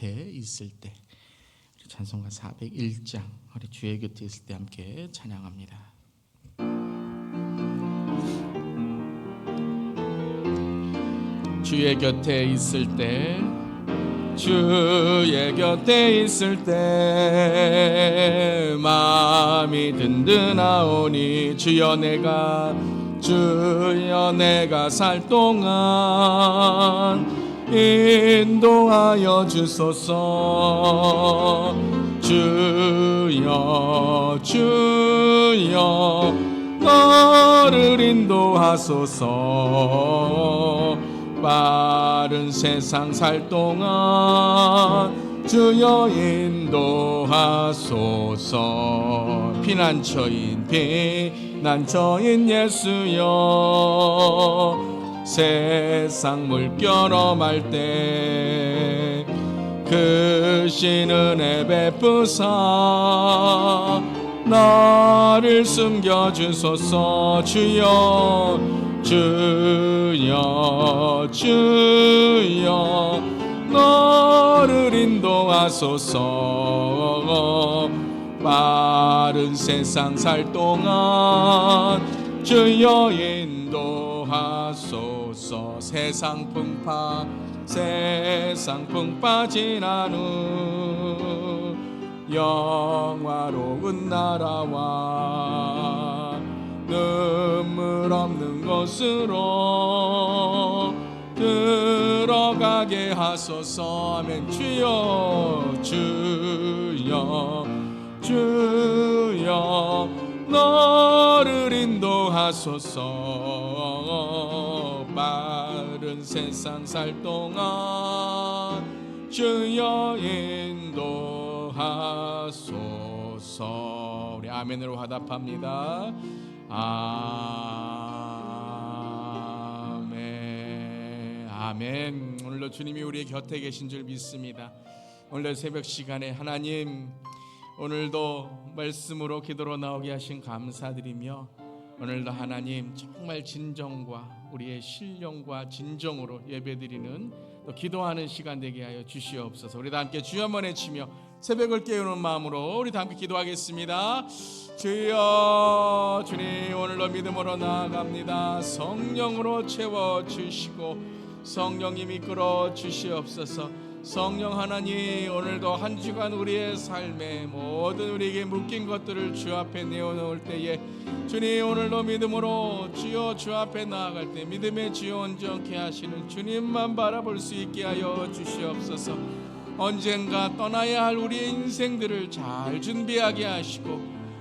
곁에 있을 때, 찬송가 401장 우리 주의 곁에 있을 때 함께 찬양합니다. 주의 곁에 있을 때, 주의 곁에 있을 때 마음이 든든하오니 주여 내가 살 동안 인도하여 주소서. 주여 너를 인도하소서. 빠른 세상 살 동안 주여 인도하소서. 피난처인 예수여, 세상 물결 엄할 때 크신 은혜 베푸사 나를 숨겨주소서. 주여 너를 인도하소서. 빠른 세상 살 동안 주여 인도하소서. 세상 풍파 지난 후 영화로운 나라와 눈물 없는 곳으로 들어가게 하소서. 아멘. 주여 너를 인도하소서. 빠른 세상 살 동안 주여 인도하소서. 우리 아멘으로 화답합니다. 아멘. 오늘도 주님이 우리의 곁에 계신 줄 믿습니다. 오늘 새벽 시간에 하나님, 오늘도 말씀으로 기도로 나오게 하신 감사드리며, 오늘도 하나님 정말 진정과 우리의 신령과 진정으로 예배드리는 또 기도하는 시간 되게 하여 주시옵소서. 우리 다 함께 주여 한번 외치며 새벽을 깨우는 마음으로 우리 다 함께 기도하겠습니다. 주여, 주님 오늘도 믿음으로 나아갑니다. 성령으로 채워주시고 성령님이 이끌어 주시옵소서. 성령 하나님, 오늘도 한 주간 우리의 삶에 모든 우리에게 묶인 것들을 주 앞에 내어놓을 때에 주님 오늘도 믿음으로 주여 주 앞에 나아갈 때 믿음의 주여 온전케 하시는 주님만 바라볼 수 있게 하여 주시옵소서. 언젠가 떠나야 할 우리의 인생들을 잘 준비하게 하시고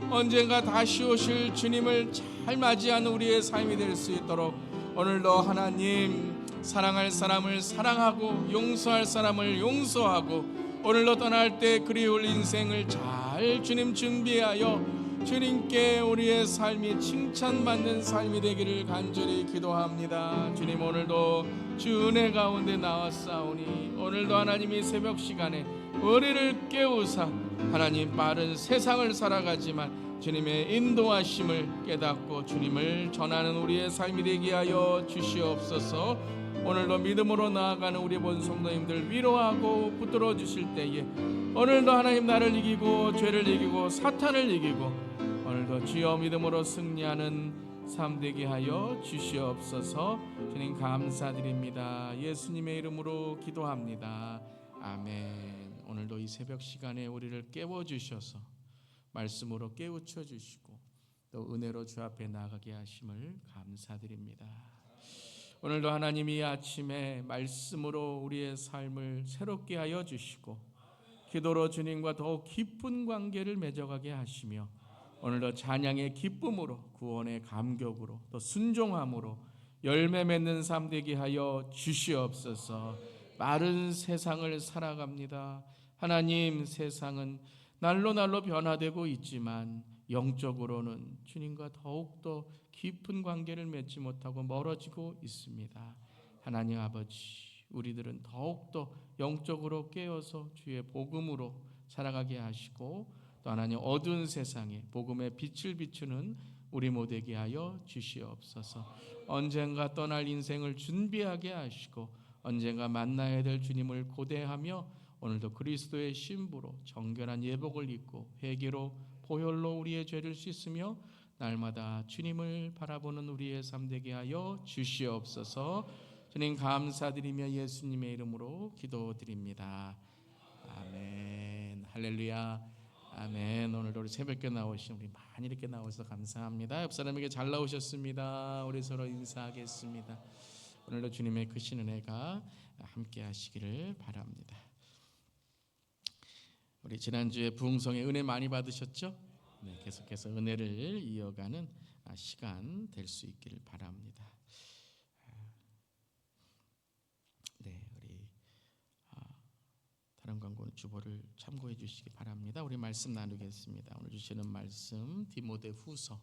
언젠가 다시 오실 주님을 잘 맞이하는 우리의 삶이 될 수 있도록 오늘도 하나님 사랑할 사람을 사랑하고 용서할 사람을 용서하고 오늘도 떠날 때 그리울 인생을 잘 주님 준비하여 주님께 우리의 삶이 칭찬받는 삶이 되기를 간절히 기도합니다. 주님 오늘도 주 은혜 가운데 나왔사오니 오늘도 하나님이 새벽 시간에 우리를 깨우사 하나님 빠른 세상을 살아가지만 주님의 인도하심을 깨닫고 주님을 전하는 우리의 삶이 되게 하여 주시옵소서. 오늘도 믿음으로 나아가는 우리 본 성도님들 위로하고 붙들어 주실 때에 오늘도 하나님 나를 이기고 죄를 이기고 사탄을 이기고 오늘도 주여 믿음으로 승리하는 삶 되게 하여 주시옵소서. 주님 감사드립니다. 예수님의 이름으로 기도합니다. 아멘. 오늘도 이 새벽 시간에 우리를 깨워주셔서 말씀으로 깨우쳐 주시고 또 은혜로 주 앞에 나가게 하심을 감사드립니다. 오늘도 하나님이 아침에 말씀으로 우리의 삶을 새롭게 하여 주시고 기도로 주님과 더욱 깊은 관계를 맺어가게 하시며 오늘도 찬양의 기쁨으로 구원의 감격으로 또 순종함으로 열매 맺는 삶 되게 하여 주시옵소서. 빠른 세상을 살아갑니다. 하나님, 세상은 날로 변화되고 있지만 영적으로는 주님과 더욱더 깊은 관계를 맺지 못하고 멀어지고 있습니다. 하나님 아버지, 우리들은 더욱더 영적으로 깨어서 주의 복음으로 살아가게 하시고 또 하나님 어두운 세상에 복음의 빛을 비추는 우리 모두에게 하여 주시옵소서. 언젠가 떠날 인생을 준비하게 하시고 언젠가 만나야 될 주님을 고대하며 오늘도 그리스도의 신부로 정결한 예복을 입고 회개로 보혈로 우리의 죄를 씻으며 날마다 주님을 바라보는 우리의 삶 되게 하여 주시옵소서. 주님 감사드리며 예수님의 이름으로 기도드립니다. 아멘. 할렐루야. 아멘. 오늘도 우리 새벽에 나오신 우리 많이 이렇게 나오셔서 감사합니다. 옆 사람에게 잘 나오셨습니다. 우리 서로 인사하겠습니다. 오늘도 주님의 크신 은혜가 함께 하시기를 바랍니다. 우리 지난주에 부흥성의 은혜 많이 받으셨죠? 네, 계속해서 은혜를 이어가는 시간 될 수 있기를 바랍니다. 네, 우리 다른 광고는 주보를 참고해 주시기 바랍니다. 우리 말씀 나누겠습니다. 오늘 주시는 말씀 디모데후서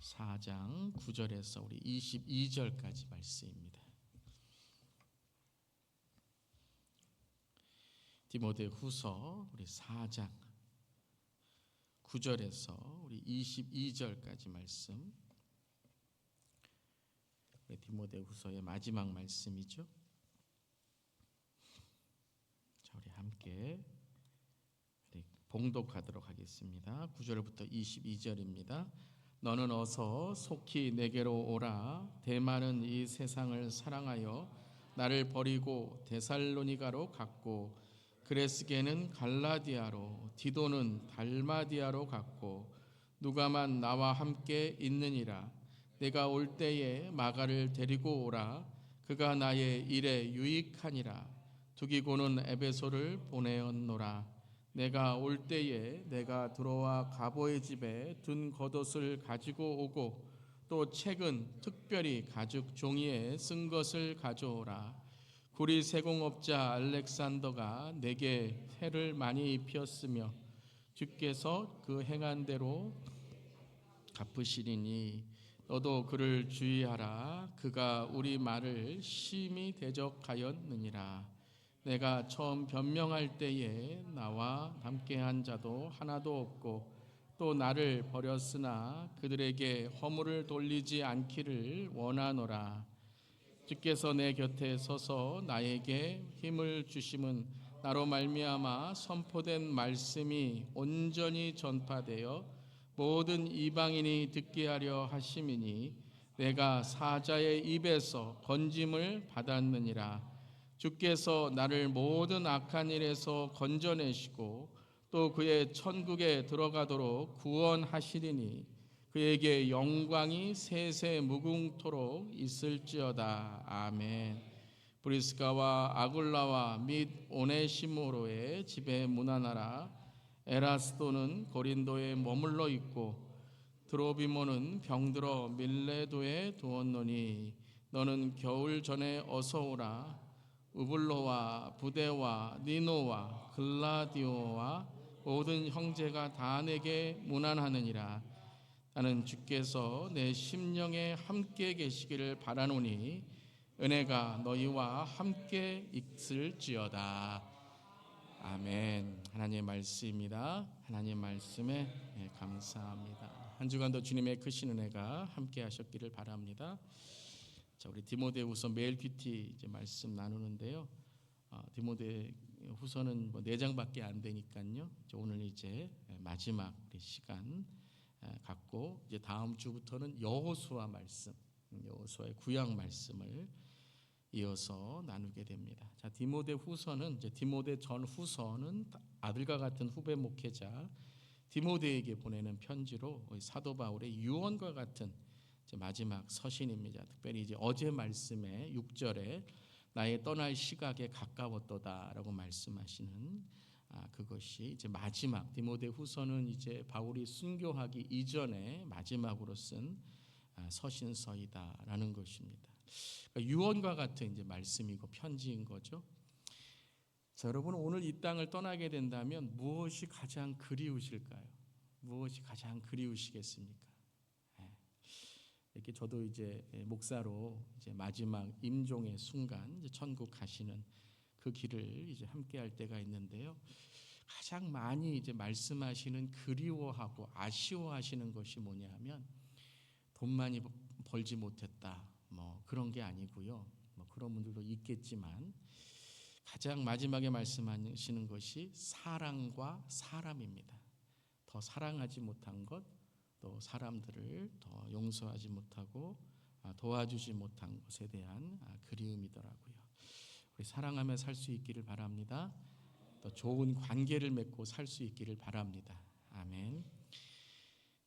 4장 9절에서 우리 22절까지 말씀입니다. 디모데후서 우리 4장 9절에서 우리 22절까지 말씀. 우리 디모데후서의 마지막 말씀이죠. 자, 우리 함께 봉독하도록 하겠습니다. 9절부터 22절입니다. 너는 어서 속히 내게로 오라. 데마는 이 세상을 사랑하여 나를 버리고 데살로니가로 갔고, 그레스게는 갈라디아로, 디도는 달마디아로 갔고, 누가만 나와 함께 있느니라. 내가 올 때에 마가를 데리고 오라. 그가 나의 일에 유익하니라. 두기고는 에베소를 보내었노라. 내가 올 때에 내가 들어와 가보의 집에 둔 겉옷을 가지고 오고, 또 책은 특별히 가죽 종이에 쓴 것을 가져오라. 구리 세공업자 알렉산더가 내게 해를 많이 입혔으며 주께서 그 행한 대로 갚으시리니 너도 그를 주의하라. 그가 우리 말을 심히 대적하였느니라. 내가 처음 변명할 때에 나와 함께한 자도 하나도 없고, 또 나를 버렸으나 그들에게 허물을 돌리지 않기를 원하노라. 주께서 내 곁에 서서 나에게 힘을 주심은 나로 말미암아 선포된 말씀이 온전히 전파되어 모든 이방인이 듣게 하려 하심이니, 내가 사자의 입에서 건짐을 받았느니라. 주께서 나를 모든 악한 일에서 건져내시고 또 그의 천국에 들어가도록 구원하시리니, 그에게 영광이 세세 무궁토록 있을지어다. 아멘. 브리스가와 아굴라와 및 오네시모로의 집에 문안하라. 에라스도는 고린도에 머물러 있고 드로비모는 병들어 밀레도에 두었노니, 너는 겨울 전에 어서 오라. 우블로와 부데와 니노와 글라디오와 모든 형제가 다 내게 문안하느니라. 나는 주께서 내 심령에 함께 계시기를 바라노니 은혜가 너희와 함께 있을지어다. 아멘. 하나님의 말씀입니다. 하나님의 말씀에 감사합니다. 한 주간도 주님의 크신 은혜가 함께 하셨기를 바랍니다. 자, 우리 디모데후서 매일 큐티 이제 말씀 나누는데요. 디모데후서는 4장밖에 안 되니까요. 오늘 이제 마지막 우리 시간 갖고 이제 다음 주부터는 여호수아 말씀, 여호수아의 구약 말씀을 이어서 나누게 됩니다. 자, 디모데후서는 이제 디모데 전 후서는 아들과 같은 후배 목회자 디모데에게 보내는 편지로 사도 바울의 유언과 같은 이제 마지막 서신입니다. 특별히 이제 어제 말씀에 6절에 나의 떠날 시각에 가까웠도다라고 말씀하시는 그것이 이제 마지막 디모데후서는 이제 바울이 순교하기 이전에 마지막으로 쓴 서신서이다라는 것입니다. 그러니까 유언과 같은 이제 말씀이고 편지인 거죠. 자, 여러분 오늘 이 땅을 떠나게 된다면 무엇이 가장 그리우실까요? 무엇이 가장 그리우시겠습니까? 이렇게 저도 이제 목사로 이제 마지막 임종의 순간 이제 천국 가시는 그 길을 이제 함께 할 때가 있는데요. 가장 많이 이제 말씀하시는 그리워하고 아쉬워하시는 것이 뭐냐면 돈 많이 벌지 못했다. 뭐 그런 게 아니고요. 뭐 그런 분들도 있겠지만 가장 마지막에 말씀하시는 것이 사랑과 사람입니다. 더 사랑하지 못한 것, 또 사람들을 더 용서하지 못하고 도와주지 못한 것에 대한 그리움이더라고요. 우리 사랑하며 살 수 있기를 바랍니다. 또 좋은 관계를 맺고 살 수 있기를 바랍니다. 아멘.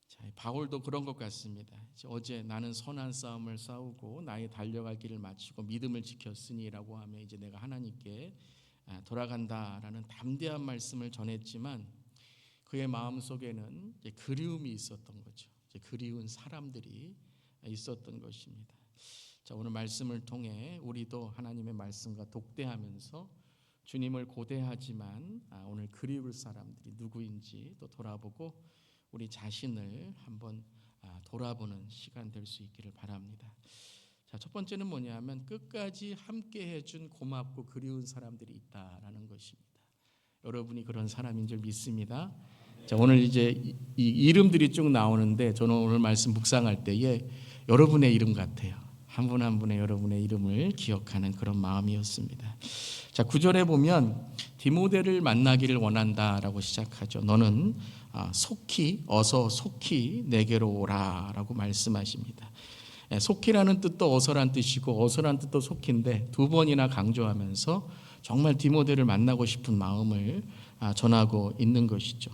자, 바울도 그런 것 같습니다. 어제 나는 선한 싸움을 싸우고 나의 달려갈 길을 마치고 믿음을 지켰으니라고 하며 이제 내가 하나님께 돌아간다라는 담대한 말씀을 전했지만 그의 마음 속에는 이제 그리움이 있었던 거죠. 이제 그리운 사람들이 있었던 것입니다. 자, 오늘 말씀을 통해 우리도 하나님의 말씀과 독대하면서 주님을 고대하지만 오늘 그리울 사람들이 누구인지 또 돌아보고 우리 자신을 한번 돌아보는 시간 될 수 있기를 바랍니다. 자, 첫 번째는 뭐냐면 끝까지 함께 해준 고맙고 그리운 사람들이 있다라는 것입니다. 여러분이 그런 사람인 줄 믿습니다. 자, 오늘 이제 이 이름들이 쭉 나오는데 저는 오늘 말씀 묵상할 때에 여러분의 이름 같아요. 한 분 한 분의 여러분의 이름을 기억하는 그런 마음이었습니다. 자, 9절에 보면 디모데를 만나기를 원한다라고 시작하죠. 너는 어서 속히 내게로 오라라고 말씀하십니다. 속히라는 뜻도 어서란 뜻이고 어서란 뜻도 속히인데 두 번이나 강조하면서 정말 디모데를 만나고 싶은 마음을 전하고 있는 것이죠.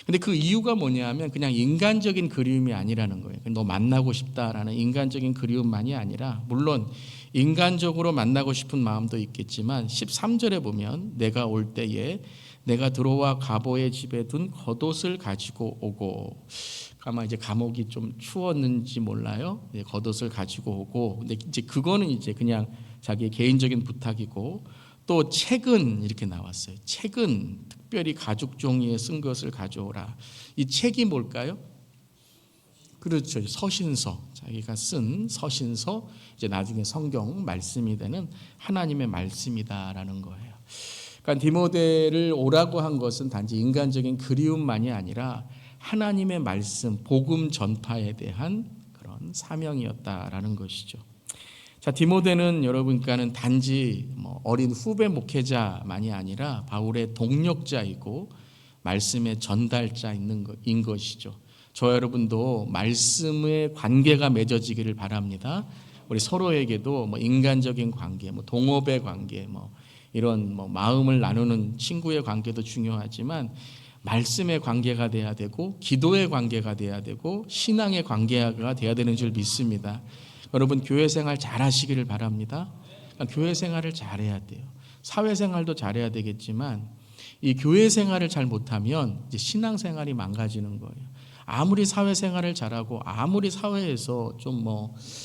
근데 그 이유가 뭐냐면 그냥 인간적인 그리움이 아니라는 거예요. 너 만나고 싶다라는 인간적인 그리움만이 아니라 물론 인간적으로 만나고 싶은 마음도 있겠지만 13절에 보면 내가 올 때에 내가 들어와 가보의 집에 둔 겉옷을 가지고 오고, 아마 이제 감옥이 좀 추웠는지 몰라요. 겉옷을 가지고 오고, 근데 이제 그거는 이제 그냥 자기의 개인적인 부탁이고, 또 책은 이렇게 나왔어요. 책은 특별히 가죽 종이에 쓴 것을 가져오라. 이 책이 뭘까요? 그렇죠. 서신서. 자기가 쓴 서신서, 이제 나중에 성경 말씀이 되는 하나님의 말씀이다라는 거예요. 그러니까 디모데를 오라고 한 것은 단지 인간적인 그리움만이 아니라 하나님의 말씀, 복음 전파에 대한 그런 사명이었다라는 것이죠. 자, 디모데는 여러분과는 단지 어린 후배 목회자만이 아니라 바울의 동력자이고 말씀의 전달자인 것이죠. 저 여러분도 말씀의 관계가 맺어지기를 바랍니다. 우리 서로에게도 인간적인 관계, 동업의 관계, 이런 마음을 나누는 친구의 관계도 중요하지만 말씀의 관계가 돼야 되고 기도의 관계가 돼야 되고 신앙의 관계가 돼야 되는 줄 믿습니다. 여러분 교회 생활 잘 하시기를 바랍니다. 교회 생활을 잘해야 돼요. 사회 생활도 잘해야 되겠지만 이 교회 생활을 잘 못하면 이제 신앙 생활이 망가지는 거예요. 아무리 사회 생활을 잘하고 아무리 사회에서 좀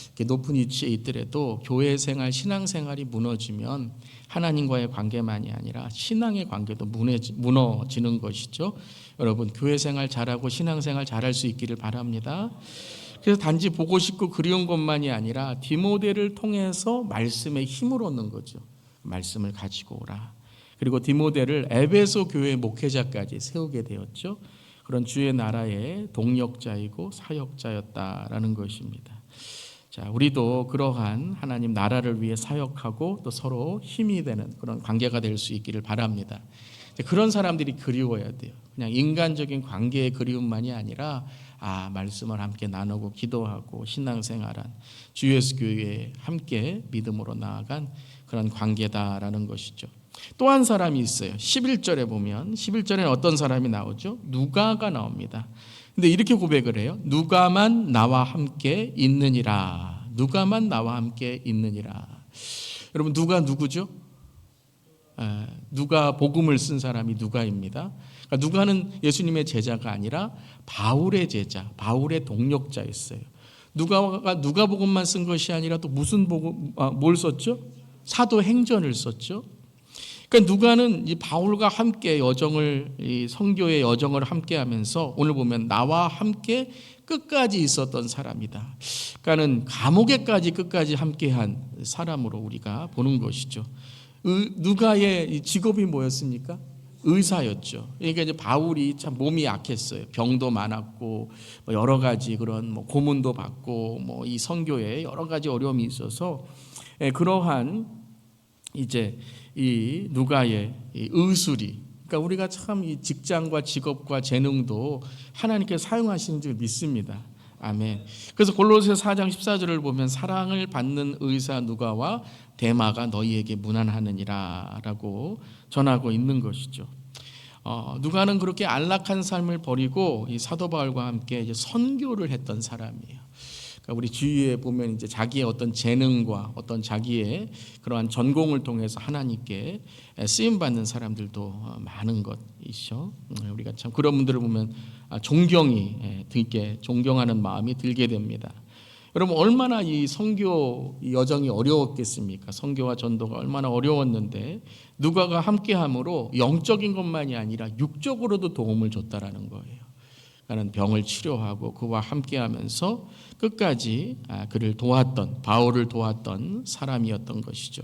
이렇게 높은 위치에 있더라도 교회 생활, 신앙 생활이 무너지면 하나님과의 관계만이 아니라 신앙의 관계도 무너지는 것이죠. 여러분 교회 생활 잘하고 신앙 생활 잘할 수 있기를 바랍니다. 그래서 단지 보고 싶고 그리운 것만이 아니라 디모데를 통해서 말씀에 힘을 얻는 거죠. 말씀을 가지고 오라. 그리고 디모데를 에베소 교회 목회자까지 세우게 되었죠. 그런 주의 나라의 동력자이고 사역자였다라는 것입니다. 자, 우리도 그러한 하나님 나라를 위해 사역하고 또 서로 힘이 되는 그런 관계가 될 수 있기를 바랍니다. 그런 사람들이 그리워야 돼요. 그냥 인간적인 관계의 그리움만이 아니라 말씀을 함께 나누고 기도하고 신앙생활한 주 예수 교회에 함께 믿음으로 나아간 그런 관계다라는 것이죠. 또 한 사람이 있어요. 11절에 보면 11절에는 어떤 사람이 나오죠? 누가가 나옵니다. 근데 이렇게 고백을 해요. 누가만 나와 함께 있느니라. 누가만 나와 함께 있느니라. 여러분 누가 누구죠? 누가 복음을 쓴 사람이 누가입니다. 그러니까 누가는 예수님의 제자가 아니라 바울의 제자, 바울의 동력자였어요. 누가가 누가복음만 쓴 것이 아니라 또 무슨 복음, 뭘 썼죠? 사도행전을 썼죠. 그러니까 누가는 이 바울과 함께 이 선교의 여정을 함께하면서 오늘 보면 나와 함께 끝까지 있었던 사람이다. 그러니까는 감옥에까지 끝까지 함께한 사람으로 우리가 보는 것이죠. 누가의 직업이 뭐였습니까? 의사였죠. 그러니까 이제 바울이 참 몸이 약했어요. 병도 많았고 여러 가지 그런 고문도 받고 이 선교에 여러 가지 어려움이 있어서 그러한 이제 이 누가의 이 의술이, 그러니까 우리가 참 이 직장과 직업과 재능도 하나님께 사용하시는 줄 믿습니다. 아멘. 그래서 골로새 4장 14절을 보면 사랑을 받는 의사 누가와 데마가 너희에게 문안하느니라 라고 전하고 있는 것이죠. 누가는 그렇게 안락한 삶을 버리고 이 사도 바울과 함께 이제 선교를 했던 사람이에요. 그러니까 우리 주위에 보면 이제 자기의 어떤 재능과 어떤 자기의 그러한 전공을 통해서 하나님께 쓰임 받는 사람들도 많은 것이죠. 우리가 참 그런 분들을 보면 존경이 들게, 존경하는 마음이 들게 됩니다. 여러분, 얼마나 이 선교 여정이 어려웠겠습니까? 선교와 전도가 얼마나 어려웠는데 누가가 함께함으로 영적인 것만이 아니라 육적으로도 도움을 줬다라는 거예요. 그는 병을 치료하고 그와 함께하면서 끝까지 그를 도왔던, 바울을 도왔던 사람이었던 것이죠.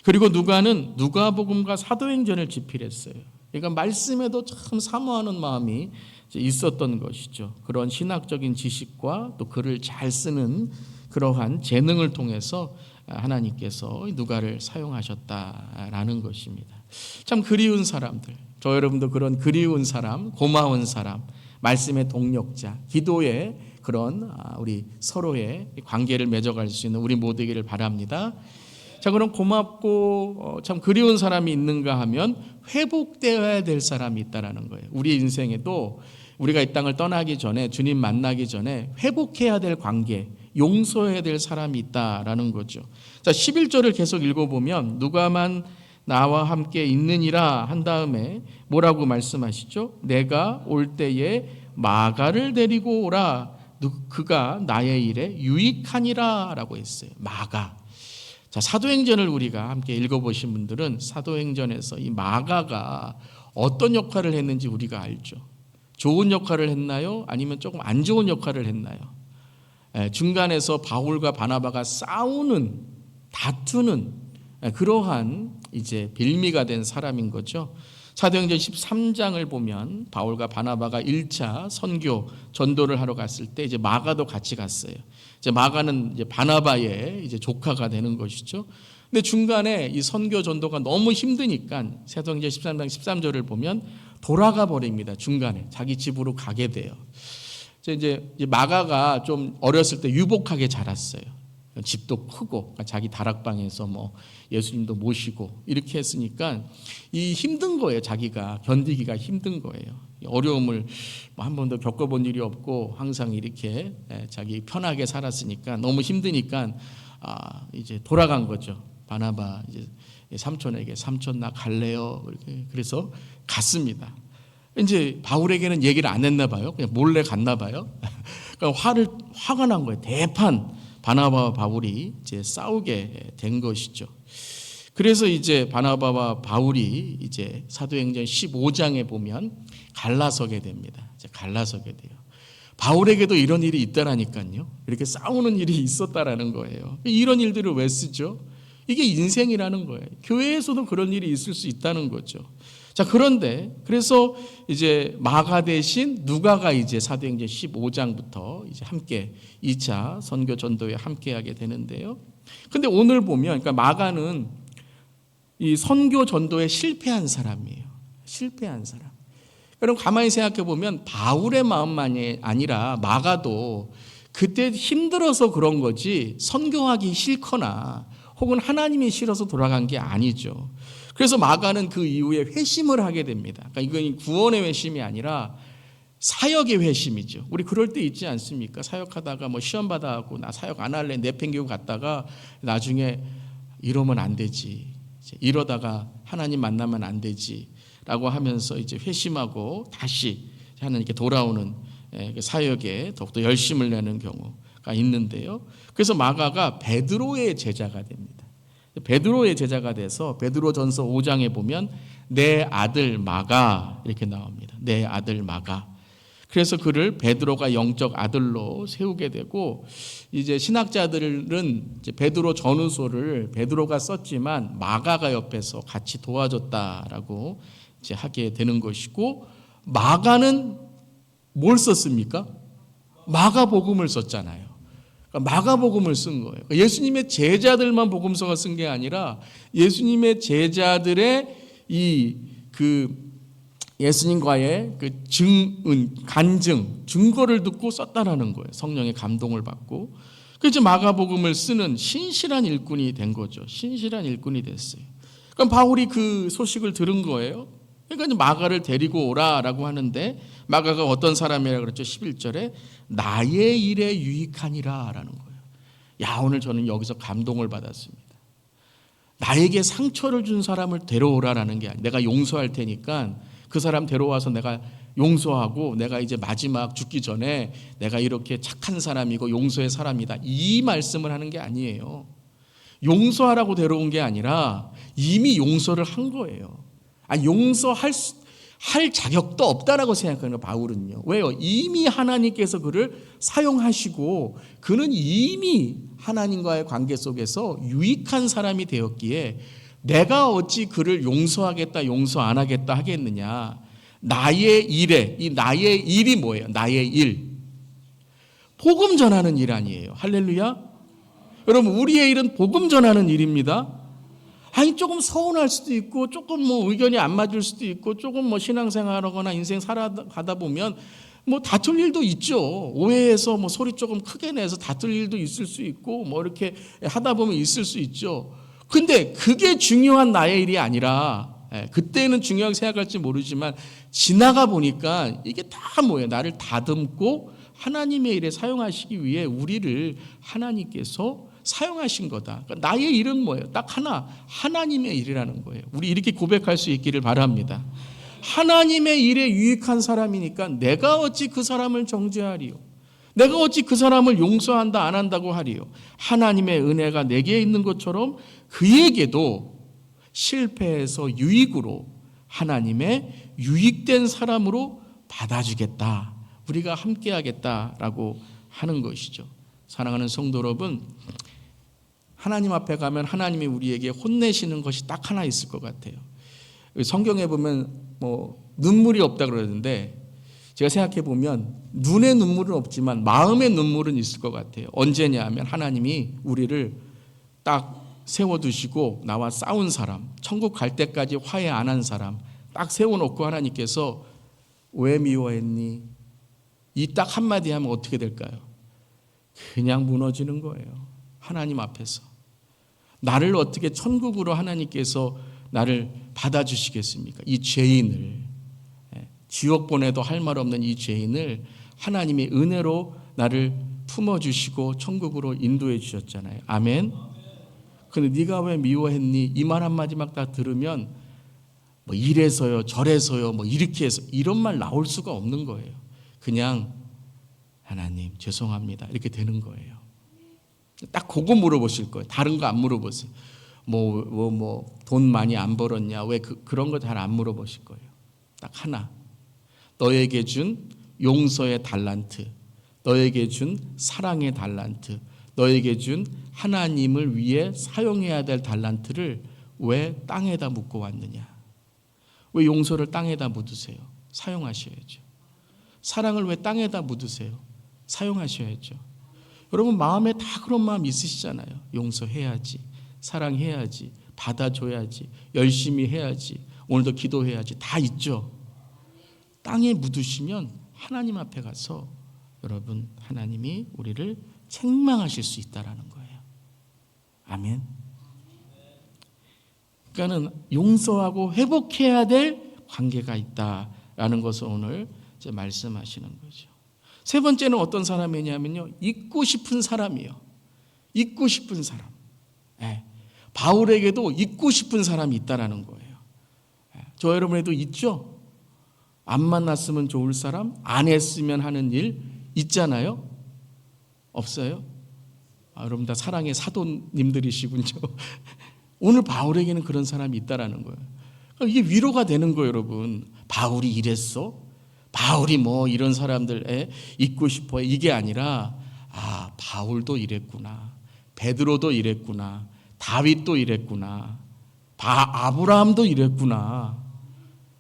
그리고 누가는 누가복음과 사도행전을 집필했어요. 그러니까 말씀에도 참 사모하는 마음이 있었던 것이죠. 그런 신학적인 지식과 또 글을 잘 쓰는 그러한 재능을 통해서 하나님께서 누가를 사용하셨다라는 것입니다. 참 그리운 사람들, 저 여러분도 그런 그리운 사람, 고마운 사람, 말씀의 동력자, 기도의 그런 우리 서로의 관계를 맺어갈 수 있는 우리 모두기를 바랍니다. 자, 그럼 고맙고 참 그리운 사람이 있는가 하면 회복되어야 될 사람이 있다라는 거예요. 우리 인생에도 우리가 이 땅을 떠나기 전에, 주님 만나기 전에 회복해야 될 관계, 용서해야 될 사람이 있다라는 거죠. 자, 11절을 계속 읽어보면 누가만 나와 함께 있느니라 한 다음에 뭐라고 말씀하시죠? 내가 올 때에 마가를 데리고 오라. 그가 나의 일에 유익하니라 라고 했어요. 마가. 자, 사도행전을 우리가 함께 읽어보신 분들은 사도행전에서 이 마가가 어떤 역할을 했는지 우리가 알죠. 좋은 역할을 했나요? 아니면 조금 안 좋은 역할을 했나요? 중간에서 바울과 바나바가 싸우는, 다투는 그러한 이제 빌미가 된 사람인 거죠. 사도행전 13장을 보면 바울과 바나바가 1차 선교 전도를 하러 갔을 때 이제 마가도 같이 갔어요. 이제 마가는 이제 바나바의 이제 조카가 되는 것이죠. 근데 중간에 이 선교 전도가 너무 힘드니까 사도행전 13장 13절을 보면 돌아가 버립니다. 중간에 자기 집으로 가게 돼요. 이제 마가가 좀 어렸을 때 유복하게 자랐어요. 집도 크고 자기 다락방에서 뭐 예수님도 모시고 이렇게 했으니까 이 힘든 거예요. 자기가 견디기가 힘든 거예요. 어려움을 한 번도 겪어본 일이 없고 항상 이렇게 자기 편하게 살았으니까 너무 힘드니까 이제 돌아간 거죠. 바나바 이제 삼촌에게 삼촌 나 갈래요. 그래서 갔습니다. 이제 바울에게는 얘기를 안 했나 봐요. 그냥 몰래 갔나 봐요. 그러니까 화가 난 거예요. 대판 바나바와 바울이 이제 싸우게 된 것이죠. 그래서 이제 바나바와 바울이 이제 사도행전 15장에 보면 갈라서게 됩니다. 이제 갈라서게 돼요. 바울에게도 이런 일이 있다라니까요. 이렇게 싸우는 일이 있었다라는 거예요. 이런 일들을 왜 쓰죠? 이게 인생이라는 거예요. 교회에서도 그런 일이 있을 수 있다는 거죠. 자, 그런데 그래서 이제 마가 대신 누가가 이제 사도행전 15장부터 이제 함께 2차 선교 전도에 함께하게 되는데요. 근데 오늘 보면 그러니까 마가는 이 선교 전도에 실패한 사람이에요. 실패한 사람. 그럼 가만히 생각해 보면 바울의 마음만이 아니라 마가도 그때 힘들어서 그런 거지 선교하기 싫거나 혹은 하나님이 싫어서 돌아간 게 아니죠. 그래서 마가는 그 이후에 회심을 하게 됩니다. 그러니까 이건 구원의 회심이 아니라 사역의 회심이죠. 우리 그럴 때 있지 않습니까? 사역하다가 뭐 시험 받아갖고 나 사역 안 할래 내팽개고 갔다가 나중에 이러면 안 되지. 이러다가 하나님 만나면 안 되지. 라고 하면서 이제 회심하고 다시 하나님께 돌아오는 사역에 더욱더 열심을 내는 경우가 있는데요. 그래서 마가가 베드로의 제자가 됩니다. 베드로의 제자가 돼서 베드로전서 5장에 보면 내 아들 마가 이렇게 나옵니다. 내 아들 마가. 그래서 그를 베드로가 영적 아들로 세우게 되고 이제 신학자들은 이제 베드로 전후서를 베드로가 썼지만 마가가 옆에서 같이 도와줬다라고 이제 하게 되는 것이고 마가는 뭘 썼습니까? 마가복음을 썼잖아요. 마가복음을 쓴 거예요. 예수님의 제자들만 복음서가 쓴 게 아니라 예수님의 제자들의 예수님과의 그 증언, 간증, 증거를 듣고 썼다라는 거예요. 성령의 감동을 받고. 그래서 마가복음을 쓰는 신실한 일꾼이 된 거죠. 신실한 일꾼이 됐어요. 그럼 바울이 그 소식을 들은 거예요. 그러니까 마가를 데리고 오라라고 하는데 마가가 어떤 사람이라고 그랬죠? 11절에 나의 일에 유익하니라 라는 거예요. 야, 오늘 저는 여기서 감동을 받았습니다. 나에게 상처를 준 사람을 데려오라라는 게 아니에요. 내가 용서할 테니까 그 사람 데려와서 내가 용서하고 내가 이제 마지막 죽기 전에 내가 이렇게 착한 사람이고 용서의 사람이다, 이 말씀을 하는 게 아니에요. 용서하라고 데려온 게 아니라 이미 용서를 한 거예요. 용서할 자격도 없다라고 생각하는 바울은요. 왜요? 이미 하나님께서 그를 사용하시고 그는 이미 하나님과의 관계 속에서 유익한 사람이 되었기에 내가 어찌 그를 용서하겠다, 용서 안 하겠다 하겠느냐. 나의 일에, 이 나의 일이 뭐예요? 나의 일. 복음 전하는 일 아니에요. 할렐루야. 여러분, 우리의 일은 복음 전하는 일입니다. 조금 서운할 수도 있고 조금 의견이 안 맞을 수도 있고 조금 신앙생활하거나 인생 살아가다 보면 다툴 일도 있죠. 오해해서 소리 조금 크게 내서 다툴 일도 있을 수 있고 이렇게 하다 보면 있을 수 있죠. 근데 그게 중요한 나의 일이 아니라, 그때는 중요하게 생각할지 모르지만 지나가 보니까 이게 다 뭐예요? 나를 다듬고 하나님의 일에 사용하시기 위해 우리를 하나님께서 사용하신 거다. 그러니까 나의 일은 뭐예요? 딱 하나, 하나님의 일이라는 거예요. 우리 이렇게 고백할 수 있기를 바랍니다. 하나님의 일에 유익한 사람이니까 내가 어찌 그 사람을 정죄하리요? 내가 어찌 그 사람을 용서한다 안 한다고 하리요? 하나님의 은혜가 내게 있는 것처럼 그에게도 실패해서 유익으로 하나님의 유익된 사람으로 받아주겠다. 우리가 함께하겠다라고 하는 것이죠. 사랑하는 성도 여러분, 하나님 앞에 가면 하나님이 우리에게 혼내시는 것이 딱 하나 있을 것 같아요. 성경에 보면 눈물이 없다 그러는데 제가 생각해 보면 눈의 눈물은 없지만 마음의 눈물은 있을 것 같아요. 언제냐 하면 하나님이 우리를 딱 세워두시고 나와 싸운 사람, 천국 갈 때까지 화해 안 한 사람 딱 세워놓고 하나님께서 왜 미워했니? 이 딱 한마디 하면 어떻게 될까요? 그냥 무너지는 거예요. 하나님 앞에서. 나를 어떻게 천국으로 하나님께서 나를 받아주시겠습니까? 이 죄인을, 지옥 보내도 할 말 없는 이 죄인을 하나님의 은혜로 나를 품어주시고 천국으로 인도해 주셨잖아요. 아멘. 근데 네가 왜 미워했니? 이 말 한마디만 딱 들으면 이래서요 저래서요 이렇게 해서 이런 말 나올 수가 없는 거예요. 그냥 하나님 죄송합니다 이렇게 되는 거예요. 딱 그거 물어보실 거예요. 다른 거 안 물어보세요. 돈 많이 안 벌었냐? 왜 그런 거 잘 안 물어보실 거예요. 딱 하나, 너에게 준 용서의 달란트, 너에게 준 사랑의 달란트, 너에게 준 하나님을 위해 사용해야 될 달란트를 왜 땅에다 묻고 왔느냐? 왜 용서를 땅에다 묻으세요? 사용하셔야죠. 사랑을 왜 땅에다 묻으세요? 사용하셔야죠. 여러분 마음에 다 그런 마음 있으시잖아요. 용서해야지, 사랑해야지, 받아줘야지, 열심히 해야지, 오늘도 기도해야지, 다 있죠. 땅에 묻으시면 하나님 앞에 가서 여러분 하나님이 우리를 책망하실 수 있다라는 거예요. 아멘. 그러니까는 용서하고 회복해야 될 관계가 있다라는 것을 오늘 이제 말씀하시는 거죠. 세 번째는 어떤 사람이냐면요, 잊고 싶은 사람이요. 잊고 싶은 사람. 바울에게도 잊고 싶은 사람이 있다라는 거예요. 저 여러분에도 있죠? 안 만났으면 좋을 사람, 안 했으면 하는 일 있잖아요. 없어요? 여러분 다 사랑의 사도님들이시군요. 오늘 바울에게는 그런 사람이 있다라는 거예요. 이게 위로가 되는 거예요, 여러분. 바울이 이랬어? 바울이 이런 사람들 잊고 싶어요. 이게 아니라 바울도 이랬구나. 베드로도 이랬구나. 다윗도 이랬구나. 아브라함도 이랬구나.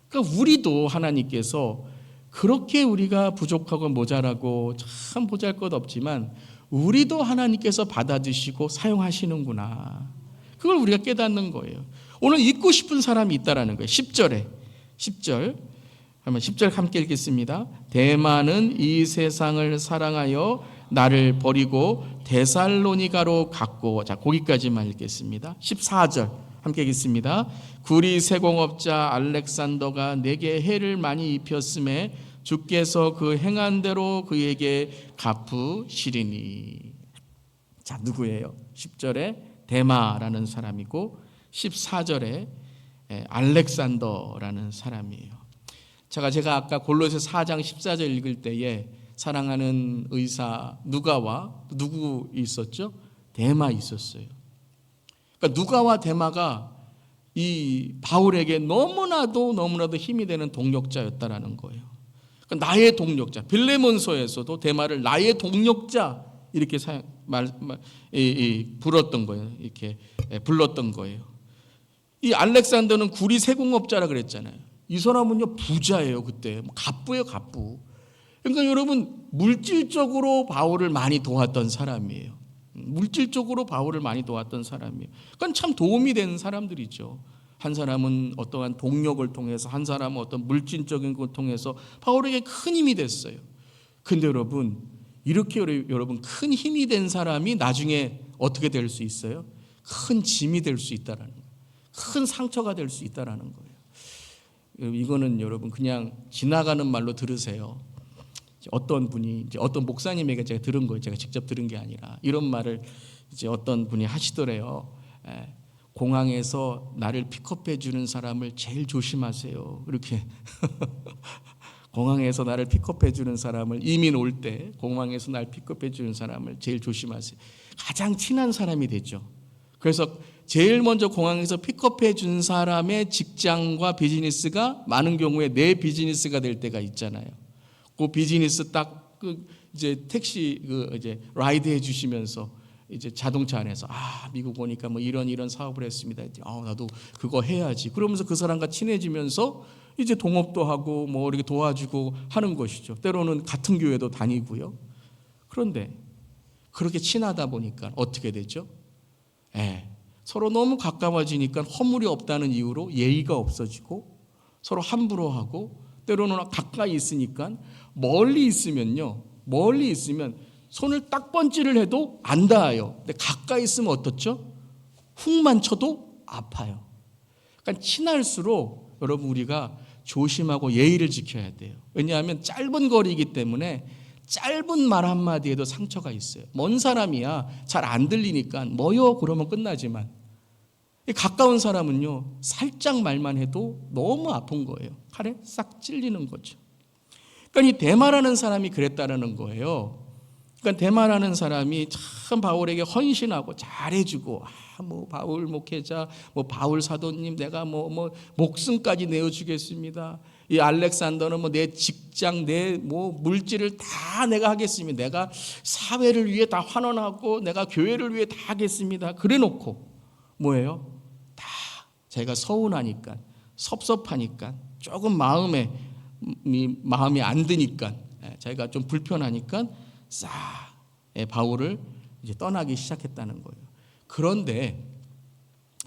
그러니까 우리도 하나님께서 그렇게 우리가 부족하고 모자라고 참 보잘것 없지만 우리도 하나님께서 받아주시고 사용하시는구나. 그걸 우리가 깨닫는 거예요. 오늘 잊고 싶은 사람이 있다라는 거예요. 10절 한번 10절 함께 읽겠습니다. 대만은 이 세상을 사랑하여 나를 버리고 데살로니가로 갔고, 자 거기까지만 읽겠습니다. 14절 함께 읽겠습니다. 구리 세공업자 알렉산더가 내게 해를 많이 입혔음에 주께서 그 행한 대로 그에게 갚으시리니. 자 누구예요? 10절에 데마라는 사람이고 14절에 알렉산더라는 사람이에요. 제가 아까 골로새 4장 14절 읽을 때에 사랑하는 의사 누가와 누구 있었죠? 데마 있었어요. 그러니까 누가와 데마가 이 바울에게 너무나도 힘이 되는 동력자였다라는 거예요. 그러니까 나의 동력자. 빌레몬서에서도 데마를 나의 동력자 이렇게 불렀던 거예요. 이렇게 불렀던 거예요. 이 알렉산더는 구리 세공업자라 그랬잖아요. 이 사람은요 부자예요. 그때 갑부예요, 갑부. 그러니까 여러분 물질적으로 바울을 많이 도왔던 사람이에요. 물질적으로 바울을 많이 도왔던 사람이에요. 그러니까 참 도움이 되는 사람들이죠. 한 사람은 어떠한 동력을 통해서, 한 사람은 어떤 물질적인 걸 통해서 바울에게 큰 힘이 됐어요. 근데 여러분 이렇게 여러분 큰 힘이 된 사람이 나중에 어떻게 될 수 있어요? 큰 짐이 될 수 있다라는 거예요. 큰 상처가 될 수 있다라는 거예요. 이거는 여러분 그냥 지나가는 말로 들으세요. 어떤 분이 이제 어떤 목사님에게 제가 들은 거예요. 제가 직접 들은 게 아니라 이런 말을 이제 어떤 분이 하시더래요. 공항에서 나를 픽업해 주는 사람을 제일 조심하세요. 이렇게 공항에서 나를 픽업해 주는 사람을, 이민 올 때 공항에서 날 픽업해 주는 사람을 제일 조심하세요. 가장 친한 사람이 되죠. 그래서 제일 먼저 공항에서 픽업해 준 사람의 직장과 비즈니스가 많은 경우에 내 비즈니스가 될 때가 있잖아요. 그 비즈니스 딱 이제 택시 이제 라이드 해주시면서 이제 자동차 안에서 미국 오니까 뭐 이런 사업을 했습니다. 나도 그거 해야지. 그러면서 그 사람과 친해지면서 이제 동업도 하고 뭐 이렇게 도와주고 하는 것이죠. 때로는 같은 교회도 다니고요. 그런데 그렇게 친하다 보니까 어떻게 되죠? 서로 너무 가까워지니까 허물이 없다는 이유로 예의가 없어지고 서로 함부로 하고, 때로는 가까이 있으니까 멀리 있으면 손을 딱 번지를 해도 안 닿아요. 근데 가까이 있으면 어떻죠? 훅만 쳐도 아파요. 그러니까 친할수록 여러분 우리가 조심하고 예의를 지켜야 돼요. 왜냐하면 짧은 거리이기 때문에 짧은 말 한마디에도 상처가 있어요. 먼 사람이야 잘 안 들리니까 뭐요? 그러면 끝나지만 가까운 사람은요 살짝 말만 해도 너무 아픈 거예요. 칼에 싹 찔리는 거죠. 그러니까 이 데마라는 사람이 그랬다라는 거예요. 그러니까 데마라는 사람이 참 바울에게 헌신하고 잘해주고, 뭐 바울 목회자, 뭐 바울 사도님, 내가 뭐 목숨까지 내어주겠습니다. 이 알렉산더는 뭐 내 직장, 내 뭐 물질을 다 내가 하겠습니다. 내가 사회를 위해 다 환원하고, 내가 교회를 위해 다 하겠습니다. 그래놓고 뭐예요? 다 제가 서운하니까, 섭섭하니까, 조금 마음이 안 드니까, 자기가 좀 불편하니까 바울을 이제 떠나기 시작했다는 거예요. 그런데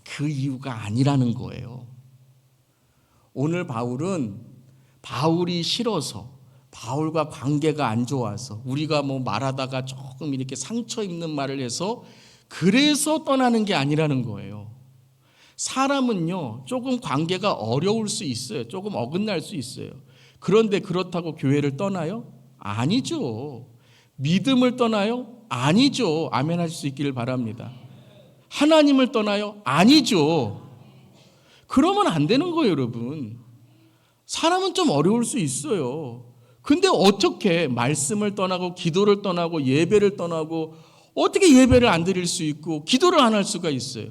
그 이유가 아니라는 거예요. 오늘 바울이 싫어서, 바울과 관계가 안 좋아서, 우리가 뭐 말하다가 조금 이렇게 상처 입는 말을 해서 그래서 떠나는 게 아니라는 거예요. 사람은요 조금 관계가 어려울 수 있어요. 조금 어긋날 수 있어요. 그런데 그렇다고 교회를 떠나요? 아니죠. 믿음을 떠나요? 아니죠. 아멘 하실 수 있기를 바랍니다. 하나님을 떠나요? 아니죠. 그러면 안 되는 거예요, 여러분. 사람은 좀 어려울 수 있어요. 근데 어떻게 말씀을 떠나고 기도를 떠나고 예배를 떠나고 어떻게 예배를 안 드릴 수 있고 기도를 안 할 수가 있어요?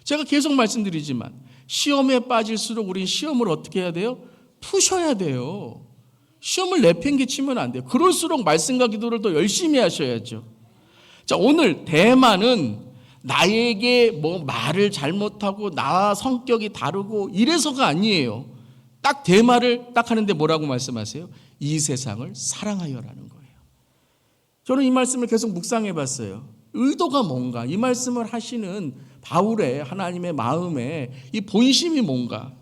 제가 계속 말씀드리지만 시험에 빠질수록 우린 시험을 어떻게 해야 돼요? 푸셔야 돼요. 시험을 내팽개치면 안 돼요. 그럴수록 말씀과 기도를 더 열심히 하셔야죠. 자, 오늘 대만은 나에게 뭐 말을 잘못하고 나와 성격이 다르고 이래서가 아니에요. 딱 대마를 딱 하는데 뭐라고 말씀하세요? 이 세상을 사랑하여라는 거예요. 저는 이 말씀을 계속 묵상해 봤어요. 의도가 뭔가? 이 말씀을 하시는 바울의 하나님의 마음에 이 본심이 뭔가?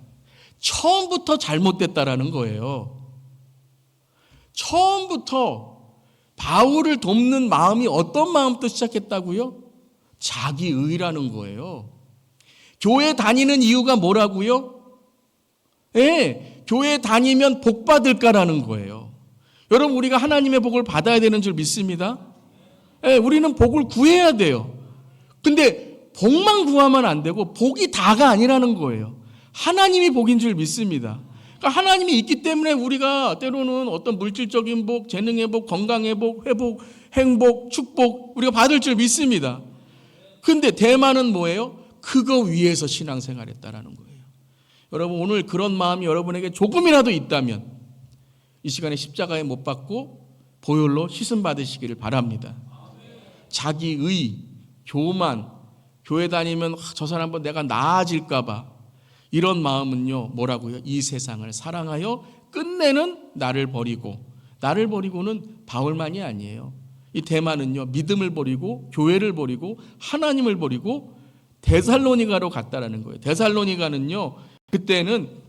처음부터 잘못됐다라는 거예요. 처음부터 바울을 돕는 마음이 어떤 마음부터 시작했다고요? 자기의라는 거예요. 교회 다니는 이유가 뭐라고요? 교회 다니면 복 받을까라는 거예요. 여러분, 우리가 하나님의 복을 받아야 되는 줄 믿습니다. 우리는 복을 구해야 돼요. 근데 복만 구하면 안 되고 복이 다가 아니라는 거예요. 하나님이 복인 줄 믿습니다. 그러니까 하나님이 있기 때문에 우리가 때로는 어떤 물질적인 복, 재능의 복, 건강의 복, 회복, 행복, 축복 우리가 받을 줄 믿습니다. 근데 대만은 뭐예요? 그거 위에서 신앙생활했다라는 거예요. 여러분, 오늘 그런 마음이 여러분에게 조금이라도 있다면 이 시간에 십자가에 못 박고 보혈로 씻음 받으시기를 바랍니다. 자기의, 교만, 교회 다니면 저 사람보다 내가 나아질까 봐, 이런 마음은요 뭐라고요? 이 세상을 사랑하여 끝내는 나를 버리고는 바울만이 아니에요. 이 대만은요 믿음을 버리고 교회를 버리고 하나님을 버리고 데살로니가로 갔다라는 거예요. 데살로니가는요 그때는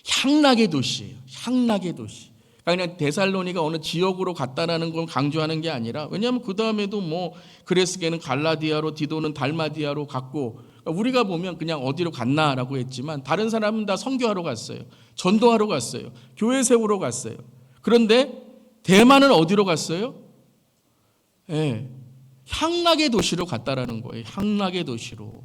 향락의 도시예요. 향락의 도시. 그냥 데살로니가 어느 지역으로 갔다라는 걸 강조하는 게 아니라, 왜냐하면 그 다음에도 뭐 그레스게는 갈라디아로, 디도는 달마디아로 갔고, 우리가 보면 그냥 어디로 갔나라고 했지만 다른 사람은 다 선교하러 갔어요. 전도하러 갔어요. 교회 세우러 갔어요. 그런데 대만은 어디로 갔어요? 향락의 도시로 갔다라는 거예요. 향락의 도시로.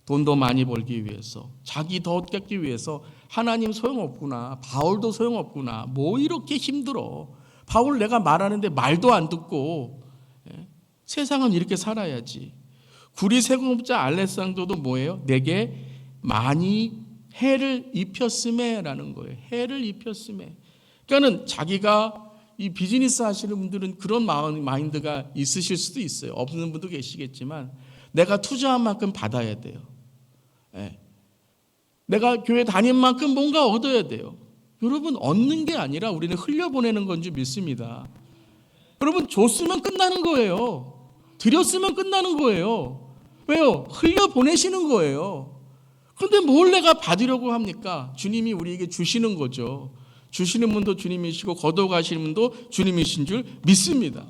돈도 많이 벌기 위해서, 자기 더 얻기 위해서. 하나님 소용없구나, 바울도 소용없구나, 뭐 이렇게 힘들어, 바울 내가 말하는데 말도 안 듣고, 세상은 이렇게 살아야지. 구리 세공업자 알렉산더도 뭐예요? 내게 많이 해를 입혔음에 라는 거예요. 해를 입혔음에. 그러니까는 자기가 이 비즈니스 하시는 분들은 그런 마인드가 있으실 수도 있어요. 없는 분도 계시겠지만 내가 투자한 만큼 받아야 돼요. 내가 교회 다닌 만큼 뭔가 얻어야 돼요. 여러분, 얻는 게 아니라 우리는 흘려보내는 건 줄 믿습니다. 여러분, 줬으면 끝나는 거예요. 드렸으면 끝나는 거예요. 왜요? 흘려보내시는 거예요. 그런데 뭘 내가 받으려고 합니까? 주님이 우리에게 주시는 거죠. 주시는 분도 주님이시고 걷어가시는 분도 주님이신 줄 믿습니다.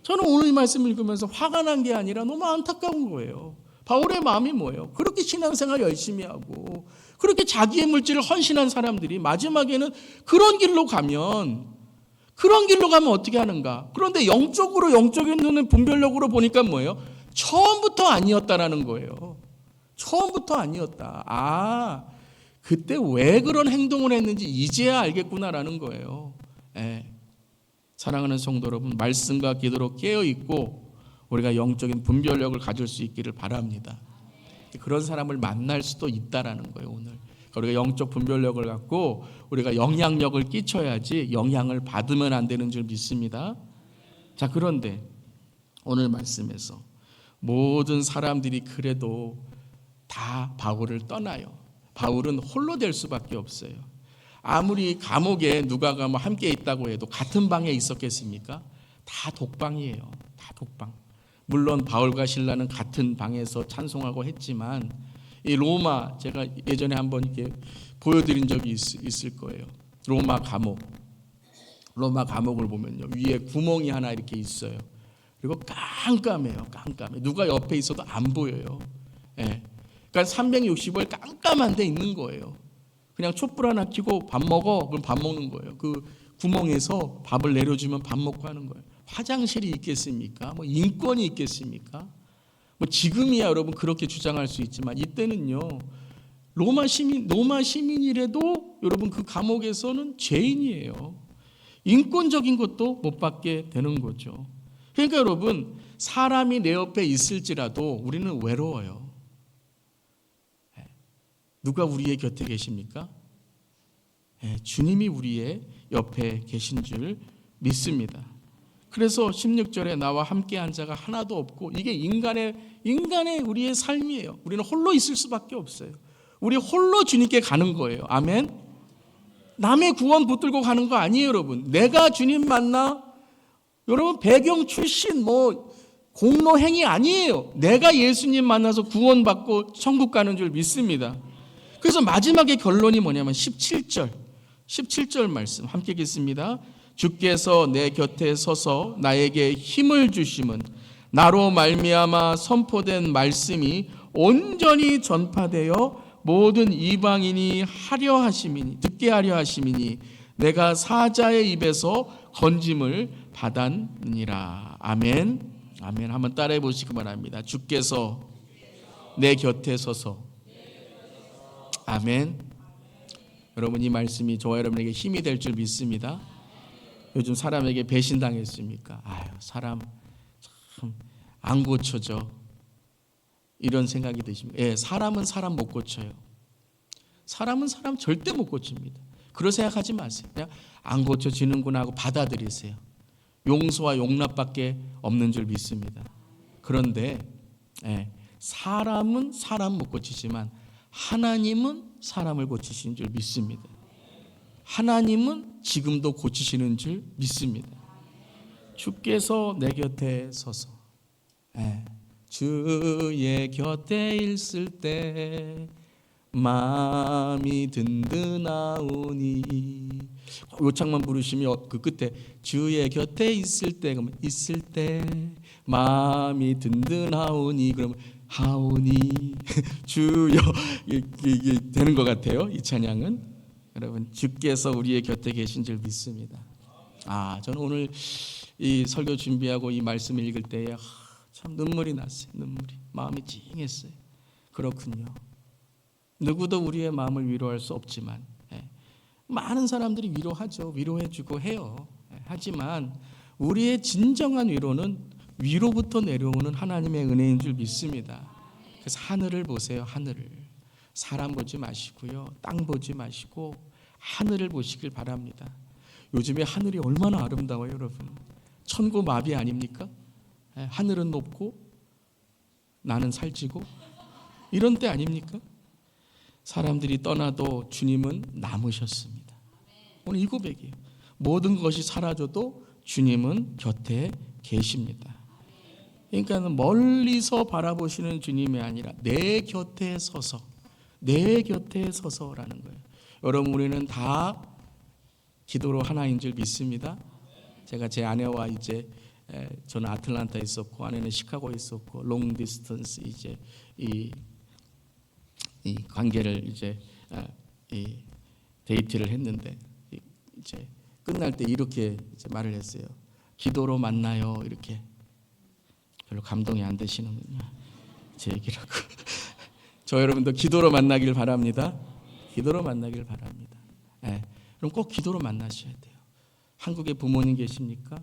저는 오늘 이 말씀을 읽으면서 화가 난 게 아니라 너무 안타까운 거예요. 바울의 마음이 뭐예요? 그렇게 신앙생활 열심히 하고 그렇게 자기의 물질을 헌신한 사람들이 마지막에는 그런 길로 가면 어떻게 하는가? 그런데 영적인 눈은 분별력으로 보니까 뭐예요? 처음부터 아니었다라는 거예요. 처음부터 아니었다. 그때 왜 그런 행동을 했는지 이제야 알겠구나라는 거예요. 사랑하는 성도 여러분, 말씀과 기도로 깨어있고 우리가 영적인 분별력을 가질 수 있기를 바랍니다. 그런 사람을 만날 수도 있다라는 거예요. 오늘 우리가 영적 분별력을 갖고 우리가 영향력을 끼쳐야지 영향을 받으면 안 되는 줄 믿습니다. 자, 그런데 오늘 말씀에서 모든 사람들이 그래도 다 바울을 떠나요. 바울은 홀로 될 수밖에 없어요. 아무리 감옥에 누가가 뭐 함께 있다고 해도 같은 방에 있었겠습니까? 다 독방이에요. 다 독방. 물론 바울과 실라는 같은 방에서 찬송하고 했지만 이 로마, 제가 예전에 한번 이렇게 보여드린 적이 있을 거예요. 로마 감옥을 보면요, 위에 구멍이 하나 이렇게 있어요. 그리고 깜깜해요. 깜깜해. 누가 옆에 있어도 안 보여요. 그러니까 365일 깜깜한 데 있는 거예요. 그냥 촛불 하나 켜고 밥 먹어, 그럼 밥 먹는 거예요. 그 구멍에서 밥을 내려주면 밥 먹고 하는 거예요. 화장실이 있겠습니까? 뭐 인권이 있겠습니까? 뭐 지금이야 여러분 그렇게 주장할 수 있지만 이때는요, 로마 시민이라도 여러분 그 감옥에서는 죄인이에요. 인권적인 것도 못 받게 되는 거죠. 그러니까 여러분, 사람이 내 옆에 있을지라도 우리는 외로워요. 누가 우리의 곁에 계십니까? 주님이 우리의 옆에 계신 줄 믿습니다. 그래서 16절에 나와 함께한 자가 하나도 없고, 이게 인간의 우리의 삶이에요. 우리는 홀로 있을 수밖에 없어요. 우리 홀로 주님께 가는 거예요. 아멘. 남의 구원 붙들고 가는 거 아니에요, 여러분. 내가 주님 만나 여러분 배경 출신 공로 행위 아니에요. 내가 예수님 만나서 구원받고 천국 가는 줄 믿습니다. 그래서 마지막에 결론이 뭐냐면 17절 말씀 함께 읽겠습니다. 주께서 내 곁에 서서 나에게 힘을 주심은 나로 말미암아 선포된 말씀이 온전히 전파되어 모든 이방인이 듣게 하려 하심이니 내가 사자의 입에서 건짐을 받았느니라. 아멘. 아멘. 한번 따라해 보시기 바랍니다. 주께서 내 곁에 서서. 아멘. 여러분, 이 말씀이 저와 여러분에게 힘이 될 줄 믿습니다. 요즘 사람에게 배신당했습니까? 사람 참 안 고쳐져. 이런 생각이 드십니까? 예, 사람은 사람 못 고쳐요. 사람은 사람 절대 못 고칩니다. 그런 생각하지 마세요. 그냥 안 고쳐지는구나 하고 받아들이세요. 용서와 용납밖에 없는 줄 믿습니다. 그런데 사람은 사람 못 고치지만 하나님은 사람을 고치시는 줄 믿습니다. 하나님은 지금도 고치시는 줄 믿습니다. 주께서 내 곁에 서서 주의 곁에 있을 때 마음이 든든하오니. 요 창만 부르시면 그 끝에 주의 곁에 있을 때 그러면 있을 때 마음이 든든하오니 그러면 하오니 주여 이게 되는 것 같아요. 이 찬양은 여러분 주께서 우리의 곁에 계신 줄 믿습니다. 저는 오늘 이 설교 준비하고 이 말씀을 읽을 때에 참 눈물이 났어요. 마음이 찡했어요. 그렇군요. 누구도 우리의 마음을 위로할 수 없지만 많은 사람들이 위로하죠. 위로해주고 해요. 하지만 우리의 진정한 위로는 위로부터 내려오는 하나님의 은혜인 줄 믿습니다. 그래서 하늘을 보세요. 하늘을. 사람 보지 마시고요. 땅 보지 마시고 하늘을 보시길 바랍니다. 요즘에 하늘이 얼마나 아름다워요, 여러분. 천고마비 아닙니까? 하늘은 높고 나는 살찌고 이런 때 아닙니까? 사람들이 떠나도 주님은 남으셨습니다. 오늘 이 고백이에요. 모든 것이 사라져도 주님은 곁에 계십니다. 그러니까 멀리서 바라보시는 주님이 아니라 내 곁에 서서라는 거예요. 여러분, 우리는 다 기도로 하나인 줄 믿습니다. 제가 제 아내와 이제 저는 아틀란타에 있었고 아내는 시카고에 있었고 롱 디스턴스 이제 이 관계를 이제 이 데이트를 했는데 이제 끝날 때 이렇게 이제 말을 했어요. 기도로 만나요. 이렇게. 별로 감동이 안 되시는군요. 제 얘기라고. 저 여러분도 기도로 만나길 바랍니다. 기도로 만나길 바랍니다. 그럼 꼭 기도로 만나셔야 돼요. 한국에 부모님 계십니까?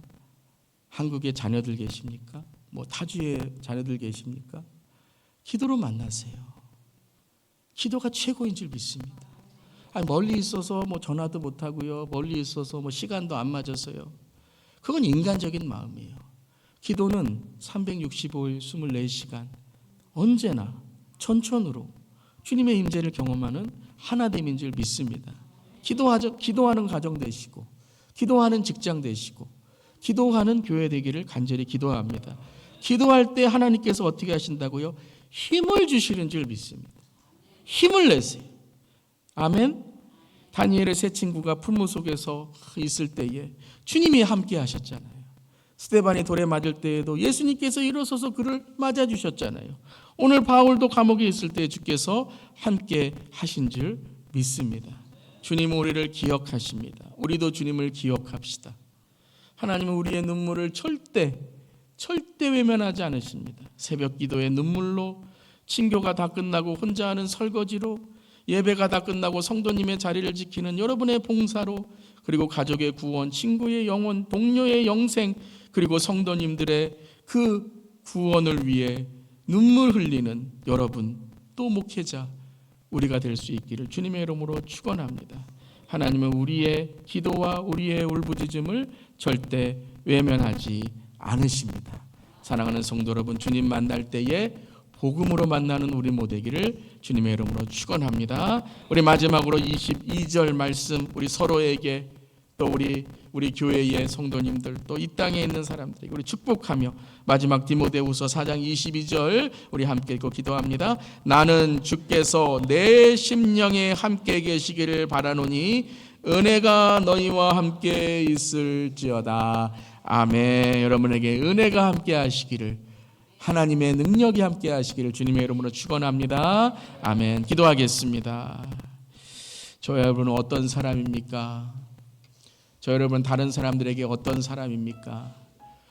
한국에 자녀들 계십니까? 타주의 자녀들 계십니까? 기도로 만나세요. 기도가 최고인 줄 믿습니다. 멀리 있어서 전화도 못 하고요. 멀리 있어서 시간도 안 맞아서요. 그건 인간적인 마음이에요. 기도는 365일 24시간 언제나 천천으로 주님의 임재를 경험하는 하나됨인 줄 믿습니다. 기도하는 가정 되시고 기도하는 직장 되시고 기도하는 교회 되기를 간절히 기도합니다. 기도할 때 하나님께서 어떻게 하신다고요? 힘을 주시는 줄 믿습니다. 힘을 내세요. 아멘. 다니엘의 세 친구가 풀무 속에서 있을 때에 주님이 함께 하셨잖아요. 스데반이 돌에 맞을 때에도 예수님께서 일어서서 그를 맞아주셨잖아요. 오늘 바울도 감옥에 있을 때 주께서 함께 하신 줄 믿습니다. 주님은 우리를 기억하십니다. 우리도 주님을 기억합시다. 하나님은 우리의 눈물을 절대 외면하지 않으십니다. 새벽 기도의 눈물로, 친교가 다 끝나고 혼자 하는 설거지로, 예배가 다 끝나고 성도님의 자리를 지키는 여러분의 봉사로, 그리고 가족의 구원, 친구의 영혼, 동료의 영생, 그리고 성도님들의 그 구원을 위해 눈물 흘리는 여러분, 또 목회자 우리가 될 수 있기를 주님의 이름으로 축원합니다. 하나님은 우리의 기도와 우리의 울부짖음을 절대 외면하지 않으십니다. 사랑하는 성도 여러분, 주님 만날 때에 복음으로 만나는 우리 모두기를 주님의 이름으로 축원합니다. 우리 마지막으로 22절 말씀 우리 서로에게 또 우리 교회의 성도님들, 또 이 땅에 있는 사람들에게 우리 축복하며 마지막 디모데후서 4장 22절 우리 함께 읽고 기도합니다. 나는 주께서 내 심령에 함께 계시기를 바라노니 은혜가 너희와 함께 있을지어다. 아멘. 여러분에게 은혜가 함께 하시기를, 하나님의 능력이 함께 하시기를 주님의 이름으로 축원합니다. 아멘. 기도하겠습니다. 저 여러분은 어떤 사람입니까? 저 여러분 다른 사람들에게 어떤 사람입니까?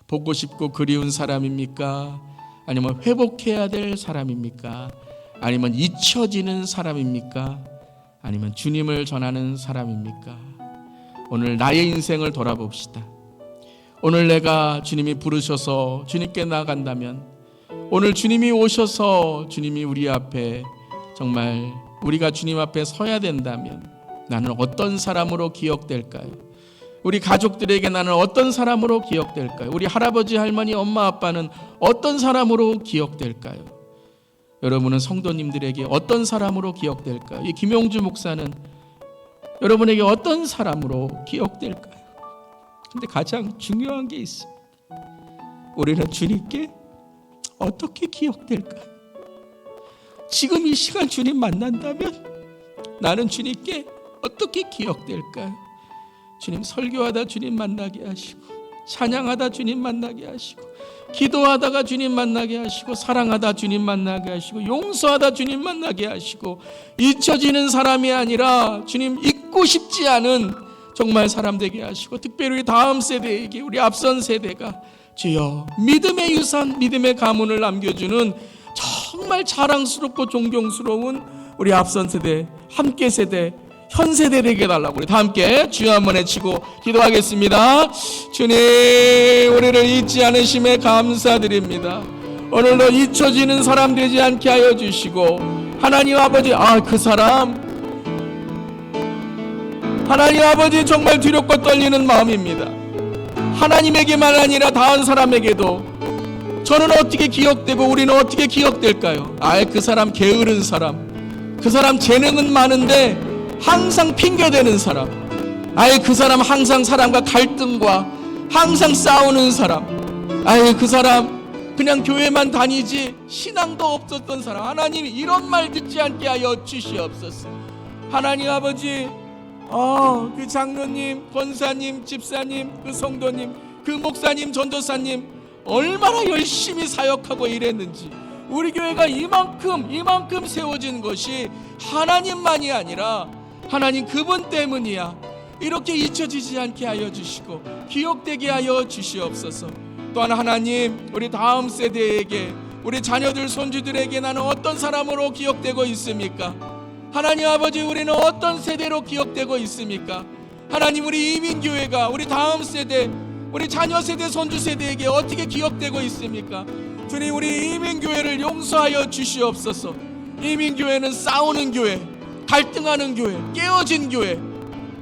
보고 싶고 그리운 사람입니까? 아니면 회복해야 될 사람입니까? 아니면 잊혀지는 사람입니까? 아니면 주님을 전하는 사람입니까? 오늘 나의 인생을 돌아봅시다. 오늘 내가 주님이 부르셔서 주님께 나아간다면, 오늘 주님이 오셔서 주님이 우리 앞에 정말 우리가 주님 앞에 서야 된다면 나는 어떤 사람으로 기억될까요? 우리 가족들에게 나는 어떤 사람으로 기억될까요? 우리 할아버지, 할머니, 엄마, 아빠는 어떤 사람으로 기억될까요? 여러분은 성도님들에게 어떤 사람으로 기억될까요? 이 김용주 목사는 여러분에게 어떤 사람으로 기억될까요? 근데 가장 중요한 게 있습니다. 우리는 주님께 어떻게 기억될까요? 지금 이 시간 주님 만난다면 나는 주님께 어떻게 기억될까요? 주님 설교하다 주님 만나게 하시고, 찬양하다 주님 만나게 하시고, 기도하다가 주님 만나게 하시고, 사랑하다 주님 만나게 하시고, 용서하다 주님 만나게 하시고, 잊혀지는 사람이 아니라 주님 잊고 싶지 않은 정말 사람 되게 하시고, 특별히 우리 다음 세대에게, 우리 앞선 세대가 주여 믿음의 유산, 믿음의 가문을 남겨주는 정말 자랑스럽고 존경스러운 우리 앞선 세대, 함께 세대, 현 세대 되게 해달라고 우리 다 함께 주여 한번 외치고 기도하겠습니다. 주님, 우리를 잊지 않으심에 감사드립니다. 오늘도 잊혀지는 사람 되지 않게 하여 주시고, 하나님 아버지, 그 사람 하나님 아버지 정말 두렵고 떨리는 마음입니다. 하나님에게만 아니라 다른 사람에게도 저는 어떻게 기억되고 우리는 어떻게 기억될까요? 그 사람 게으른 사람, 그 사람 재능은 많은데 항상 핑계대는 사람, 그 사람 항상 사람과 갈등과 항상 싸우는 사람, 그 사람 그냥 교회만 다니지 신앙도 없었던 사람, 하나님 이런 말 듣지 않게 하여 주시옵소서. 하나님 아버지, 그 장로님, 권사님, 집사님, 그 성도님, 그 목사님, 전도사님 얼마나 열심히 사역하고 일했는지, 우리 교회가 이만큼 세워진 것이 하나님만이 아니라 하나님 그분 때문이야. 이렇게 잊혀지지 않게 하여 주시고 기억되게 하여 주시옵소서. 또한 하나님, 우리 다음 세대에게, 우리 자녀들, 손주들에게 나는 어떤 사람으로 기억되고 있습니까? 하나님 아버지, 우리는 어떤 세대로 기억되고 있습니까? 하나님, 우리 이민교회가 우리 다음 세대, 우리 자녀 세대, 손주 세대에게 어떻게 기억되고 있습니까? 주님, 우리 이민교회를 용서하여 주시옵소서. 이민교회는 싸우는 교회, 갈등하는 교회, 깨어진 교회,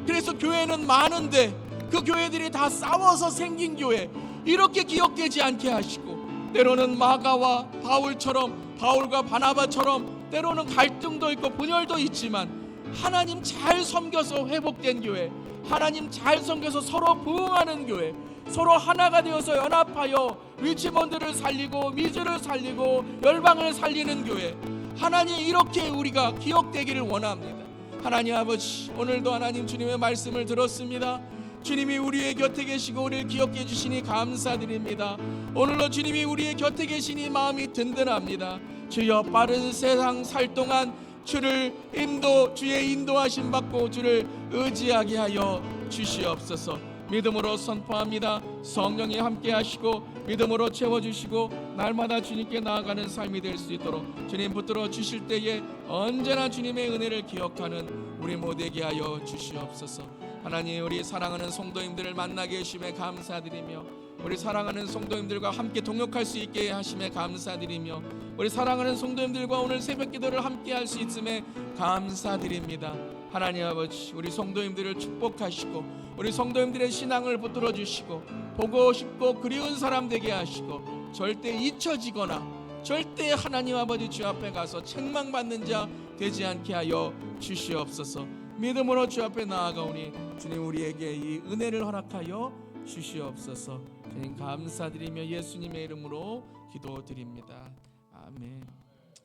그래서 교회는 많은데 그 교회들이 다 싸워서 생긴 교회, 이렇게 기억되지 않게 하시고, 때로는 마가와 바울처럼, 바울과 바나바처럼 때로는 갈등도 있고 분열도 있지만 하나님 잘 섬겨서 회복된 교회, 하나님 잘 섬겨서 서로 부흥하는 교회, 서로 하나가 되어서 연합하여 위치몬드를 살리고 미주를 살리고 열방을 살리는 교회, 하나님 이렇게 우리가 기억되기를 원합니다. 하나님 아버지, 오늘도 하나님 주님의 말씀을 들었습니다. 주님이 우리의 곁에 계시고 우리를 기억해 주시니 감사드립니다. 오늘도 주님이 우리의 곁에 계시니 마음이 든든합니다. 주여, 빠른 세상 살 동안 주의 인도하심 받고 주를 의지하게 하여 주시옵소서. 믿음으로 선포합니다. 성령이 함께 하시고 믿음으로 채워주시고 날마다 주님께 나아가는 삶이 될 수 있도록 주님 붙들어 주실 때에 언제나 주님의 은혜를 기억하는 우리 모두에게 하여 주시옵소서. 하나님, 우리 사랑하는 성도님들을 만나게 해주심에 감사드리며, 우리 사랑하는 성도님들과 함께 동역할 수 있게 하심에 감사드리며, 우리 사랑하는 성도님들과 오늘 새벽 기도를 함께 할 수 있음에 감사드립니다. 하나님 아버지, 우리 성도님들을 축복하시고 우리 성도님들의 신앙을 붙들어 주시고 보고 싶고 그리운 사람 되게 하시고, 절대 잊혀지거나 절대 하나님 아버지 주 앞에 가서 책망받는 자 되지 않게 하여 주시옵소서. 믿음으로 주 앞에 나아가오니 주님 우리에게 이 은혜를 허락하여 주시옵소서. 주님 감사드리며 예수님의 이름으로 기도드립니다. 아멘.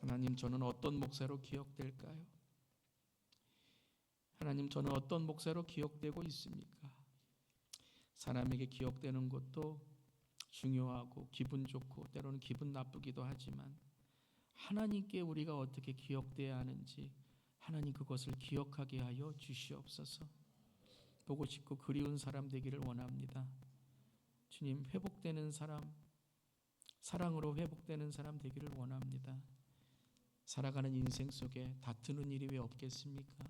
하나님, 저는 어떤 목사로 기억될까요? 하나님, 저는 어떤 목사로 기억되고 있습니까? 사람에게 기억되는 것도 중요하고 기분 좋고 때로는 기분 나쁘기도 하지만 하나님께 우리가 어떻게 기억돼야 하는지 하나님 그것을 기억하게 하여 주시옵소서. 보고 싶고 그리운 사람 되기를 원합니다. 주님, 회복되는 사람, 사랑으로 회복되는 사람 되기를 원합니다. 살아가는 인생 속에 다투는 일이 왜 없겠습니까?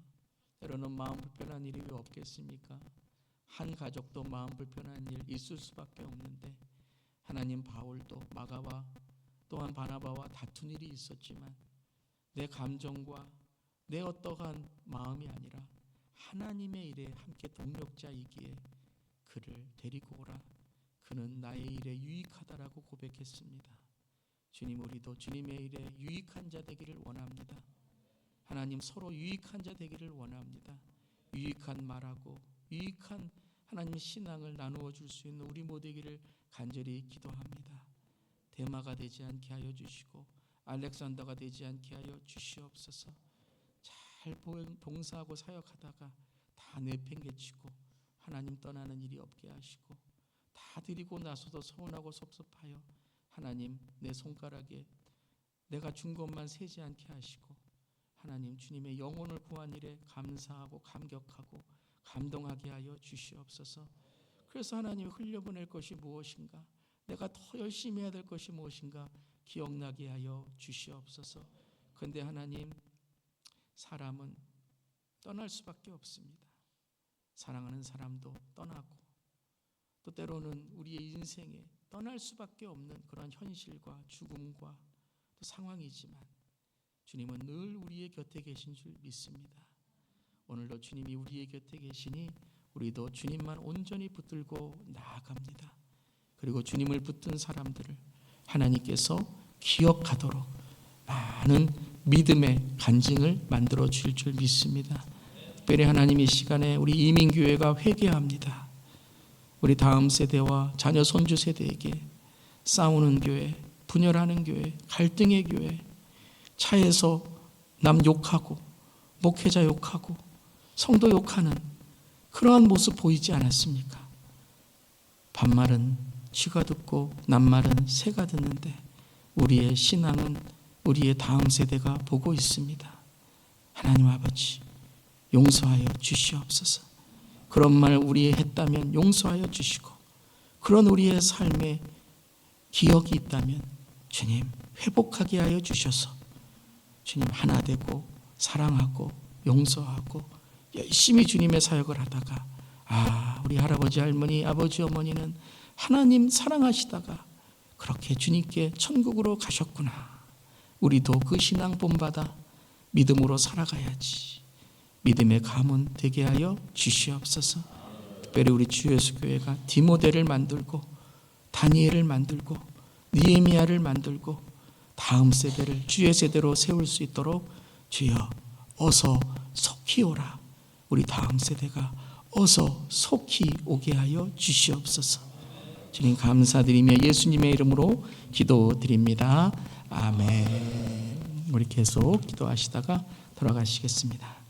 때로는 마음 불편한 일이 왜 없겠습니까? 한 가족도 마음 불편한 일 있을 수밖에 없는데 하나님, 바울도 마가와 또한 바나바와 다툰 일이 있었지만 내 감정과 내 어떠한 마음이 아니라 하나님의 일에 함께 동력자이기에 그를 데리고 오라. 그는 나의 일에 유익하다라고 고백했습니다. 주님, 우리도 주님의 일에 유익한 자 되기를 원합니다. 하나님, 서로 유익한 자 되기를 원합니다. 유익한 말하고 유익한 하나님 신앙을 나누어 줄 수 있는 우리 모두기를 간절히 기도합니다. 대마가 되지 않게 하여 주시고 알렉산더가 되지 않게 하여 주시옵소서. 잘 봉사하고 사역하다가 다 내팽개치고 하나님 떠나는 일이 없게 하시고 다 드리고 나서도 서운하고 섭섭하여 하나님 내 손가락에 내가 준 것만 세지 않게 하시고 하나님 주님의 영혼을 구한 일에 감사하고 감격하고 감동하게 하여 주시옵소서. 그래서 하나님 흘려보낼 것이 무엇인가, 내가 더 열심히 해야 될 것이 무엇인가 기억나게 하여 주시옵소서. 그런데 하나님, 사람은 떠날 수밖에 없습니다. 사랑하는 사람도 떠나고 또 때로는 우리의 인생에 떠날 수밖에 없는 그런 현실과 죽음과 또 상황이지만 주님은 늘 우리의 곁에 계신 줄 믿습니다. 오늘도 주님이 우리의 곁에 계시니 우리도 주님만 온전히 붙들고 나아갑니다. 그리고 주님을 붙든 사람들을 하나님께서 기억하도록 많은 믿음의 간증을 만들어 주실 줄 믿습니다. 특별히 하나님 이 시간에 우리 이민교회가 회개합니다. 우리 다음 세대와 자녀 손주 세대에게 싸우는 교회, 분열하는 교회, 갈등의 교회, 차에서 남 욕하고 목회자 욕하고 성도 욕하는 그러한 모습 보이지 않았습니까? 반말은 쥐가 듣고 낱말은 새가 듣는데 우리의 신앙은 우리의 다음 세대가 보고 있습니다. 하나님 아버지, 용서하여 주시옵소서. 그런 말 우리 했다면 용서하여 주시고 그런 우리의 삶에 기억이 있다면 주님 회복하게 하여 주셔서 주님 하나 되고 사랑하고 용서하고 열심히 주님의 사역을 하다가 우리 할아버지 할머니 아버지 어머니는 하나님 사랑하시다가 그렇게 주님께 천국으로 가셨구나. 우리도 그 신앙 본받아 믿음으로 살아가야지. 믿음의 가문 되게 하여 주시옵소서. 특별히 우리 주 예수 교회가 디모데를 만들고 다니엘을 만들고 느헤미야를 만들고 다음 세대를 주의 세대로 세울 수 있도록 주여 어서 속히 오라. 우리 다음 세대가 어서 속히 오게 하여 주시옵소서. 주님 감사드리며 예수님의 이름으로 기도드립니다. 아멘. 우리 계속 기도하시다가 돌아가시겠습니다.